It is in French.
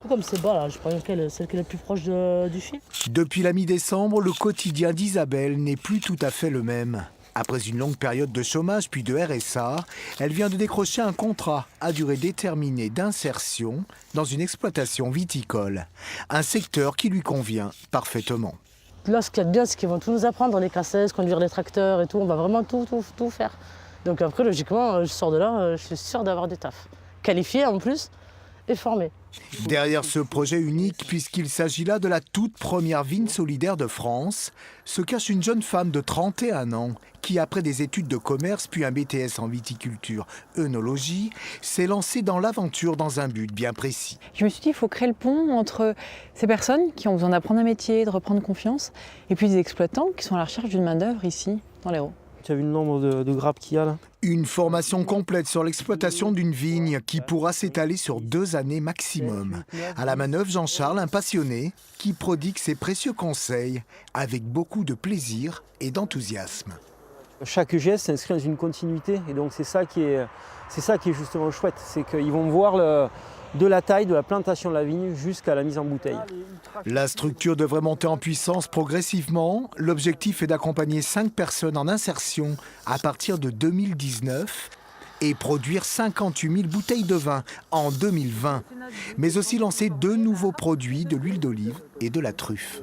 Comme c'est bas là, je prends celle qui est la plus proche du fil. Depuis la mi-décembre, le quotidien d'Isabelle n'est plus tout à fait le même. Après une longue période de chômage puis de RSA, elle vient de décrocher un contrat à durée déterminée d'insertion dans une exploitation viticole. Un secteur qui lui convient parfaitement. Là, ce qu'il y a de bien, c'est qu'ils vont tout nous apprendre, les cassettes, conduire les tracteurs et tout. On va vraiment tout faire. Donc après, logiquement, je sors de là, je suis sûre d'avoir des tafs. Qualifié en plus et formé. Derrière ce projet unique, puisqu'il s'agit là de la toute première vigne solidaire de France, se cache une jeune femme de 31 ans qui, après des études de commerce puis un BTS en viticulture, œnologie, s'est lancée dans l'aventure dans un but bien précis. Je me suis dit, il faut créer le pont entre ces personnes qui ont besoin d'apprendre un métier, de reprendre confiance, et puis des exploitants qui sont à la recherche d'une main-d'œuvre ici, dans l'Hérault. Tu as vu le nombre de grappes qu'il y a là? Une formation complète sur l'exploitation d'une vigne qui pourra s'étaler sur 2 années maximum. À la manœuvre, Jean-Charles, un passionné, qui prodigue ses précieux conseils avec beaucoup de plaisir et d'enthousiasme. Chaque geste s'inscrit dans une continuité et donc c'est ça qui est justement chouette, c'est qu'ils vont voir de la taille de la plantation de la vigne jusqu'à la mise en bouteille. La structure devrait monter en puissance progressivement. L'objectif est d'accompagner 5 personnes en insertion à partir de 2019 et produire 58 000 bouteilles de vin en 2020, mais aussi lancer 2 nouveaux produits, de l'huile d'olive et de la truffe.